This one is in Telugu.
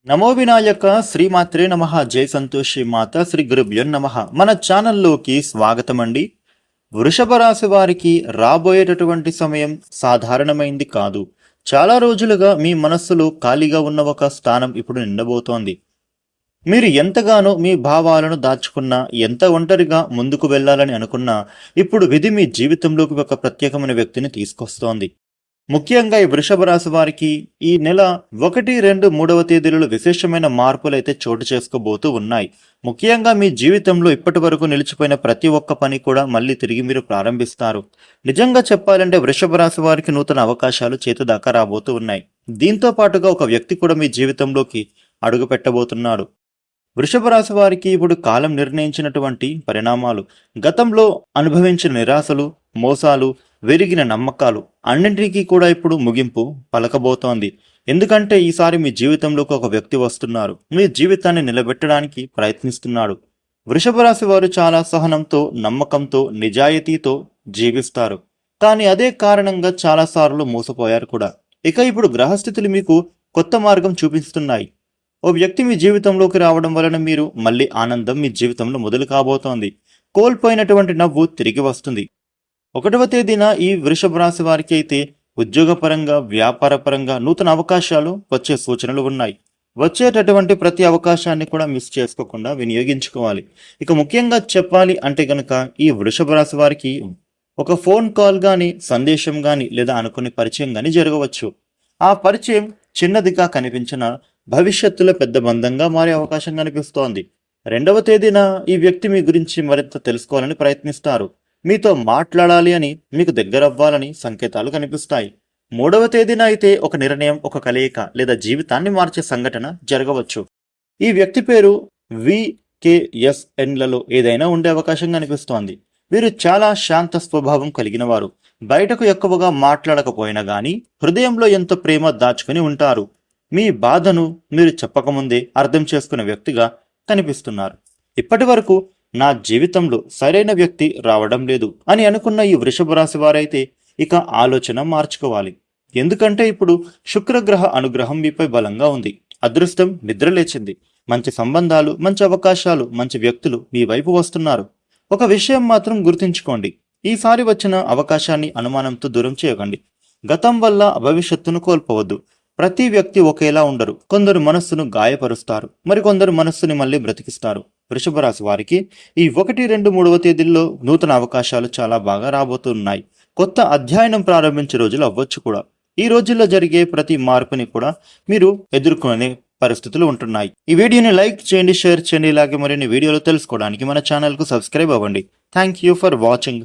నమో వినాయక శ్రీమాత్రే నమః. జై సంతోషి మాత శ్రీ గురుభ్యో నమః. మన ఛానల్లోకి స్వాగతం అండి. వృషభ రాశి వారికి రాబోయేటటువంటి సమయం సాధారణమైంది కాదు. చాలా రోజులుగా మీ మనస్సులో ఖాళీగా ఉన్న ఒక స్థానం ఇప్పుడు నిండబోతోంది. మీరు ఎంతగానో మీ భావాలను దాచుకున్నా, ఎంత ఒంటరిగా ముందుకు వెళ్ళాలని అనుకున్నా, ఇప్పుడు విధి మీ జీవితంలోకి ఒక ప్రత్యేకమైన వ్యక్తిని తీసుకొస్తోంది. ముఖ్యంగా ఈ వృషభ రాశి వారికి ఈ నెల 1, 2, 3వ తేదీలలో విశేషమైన మార్పులు అయితే చోటు చేసుకోబోతూ ఉన్నాయి. ముఖ్యంగా మీ జీవితంలో ఇప్పటి వరకు నిలిచిపోయిన ప్రతి ఒక్క పని కూడా మళ్ళీ తిరిగి మీరు ప్రారంభిస్తారు. నిజంగా చెప్పాలంటే వృషభ రాశి వారికి నూతన అవకాశాలు చేతి దాకా రాబోతూ ఉన్నాయి. దీంతో పాటుగా ఒక వ్యక్తి కూడా మీ జీవితంలోకి అడుగు పెట్టబోతున్నాడు. వృషభ రాశి వారికి ఇప్పుడు కాలం నిర్ణయించినటువంటి పరిణామాలు, గతంలో అనుభవించిన నిరాశలు, మోసాలు, విరిగిన నమ్మకాలు అన్నింటికీ కూడా ఇప్పుడు ముగింపు పలకబోతోంది. ఎందుకంటే ఈసారి మీ జీవితంలోకి ఒక వ్యక్తి వస్తున్నారు. మీ జీవితాన్ని నిలబెట్టడానికి ప్రయత్నిస్తున్నాడు. వృషభ రాశి వారు చాలా సహనంతో, నమ్మకంతో, నిజాయితీతో జీవిస్తారు. కానీ అదే కారణంగా చాలాసార్లు మోసపోయారు కూడా. ఇక ఇప్పుడు గ్రహస్థితులు మీకు కొత్త మార్గం చూపిస్తున్నాయి. ఓ వ్యక్తి మీ జీవితంలోకి రావడం వలన మీరు మళ్ళీ ఆనందం మీ జీవితంలో మొదలు కాబోతోంది. కోల్పోయినటువంటి నవ్వు తిరిగి వస్తుంది. 1వ తేదీన ఈ వృషభ రాశి వారికి అయితే ఉద్యోగపరంగా, వ్యాపారపరంగా నూతన అవకాశాలు వచ్చే సూచనలు ఉన్నాయి. వచ్చేటటువంటి ప్రతి అవకాశాన్ని కూడా మిస్ చేసుకోకుండా వినియోగించుకోవాలి. ఇక ముఖ్యంగా చెప్పాలి అంటే గనక ఈ వృషభ రాశి వారికి ఒక ఫోన్ కాల్ కానీ, సందేశం కానీ, లేదా అనుకునే పరిచయం కానీ జరగవచ్చు. ఆ పరిచయం చిన్నదిగా కనిపించిన భవిష్యత్తులో పెద్ద బంధంగా మారే అవకాశం కనిపిస్తోంది. 2వ తేదీన ఈ వ్యక్తి మీ గురించి మరింత తెలుసుకోవాలని ప్రయత్నిస్తారు. మీతో మాట్లాడాలి అని, మీకు దగ్గరవ్వాలని సంకేతాలు కనిపిస్తాయి. 3వ తేదీన అయితే ఒక నిర్ణయం, ఒక కలయిక లేదా జీవితాన్ని మార్చే సంఘటన జరగవచ్చు. ఈ వ్యక్తి పేరు VKSNలలో ఏదైనా ఉండే అవకాశం కనిపిస్తోంది. వీరు చాలా శాంత స్వభావం కలిగిన వారు. బయటకు ఎక్కువగా మాట్లాడకపోయినా గానీ హృదయంలో ఎంతో ప్రేమ దాచుకుని ఉంటారు. మీ బాధను మీరు చెప్పకముందే అర్థం చేసుకునే వ్యక్తిగా కనిపిస్తున్నారు. ఇప్పటి వరకు నా జీవితంలో సరైన వ్యక్తి రావడం లేదు అని అనుకున్న ఈ వృషభ రాశి వారైతే ఇక ఆలోచన మార్చుకోవాలి. ఎందుకంటే ఇప్పుడు శుక్రగ్రహ అనుగ్రహం మీపై బలంగా ఉంది. అదృష్టం నిద్రలేచింది. మంచి సంబంధాలు, మంచి అవకాశాలు, మంచి వ్యక్తులు మీ వైపు వస్తున్నారు. ఒక విషయం మాత్రం గుర్తుంచుకోండి, ఈసారి వచ్చిన అవకాశాన్ని అనుమానంతో దూరం చేయకండి. గతం వల్ల భవిష్యత్తును కోల్పోవద్దు. ప్రతి వ్యక్తి ఒకేలా ఉండరు. కొందరు మనస్సును గాయపరుస్తారు, మరికొందరు మనస్సుని మళ్ళీ బ్రతికిస్తారు. వృషభ రాశి వారికి ఈ 1, 2, 3వ తేదీల్లో నూతన అవకాశాలు చాలా బాగా రాబోతున్నాయి. కొత్త అధ్యయనం ప్రారంభించే రోజులు అవ్వచ్చు కూడా. ఈ రోజుల్లో జరిగే ప్రతి మార్పుని కూడా మీరు ఎదుర్కొనే పరిస్థితులు ఉంటున్నాయి. ఈ వీడియోని లైక్ చేయండి, షేర్ చేయండి. ఇలాగే మరిన్ని వీడియోలు తెలుసుకోవడానికి మన ఛానల్కు సబ్స్క్రైబ్ అవ్వండి. Thank you for watching.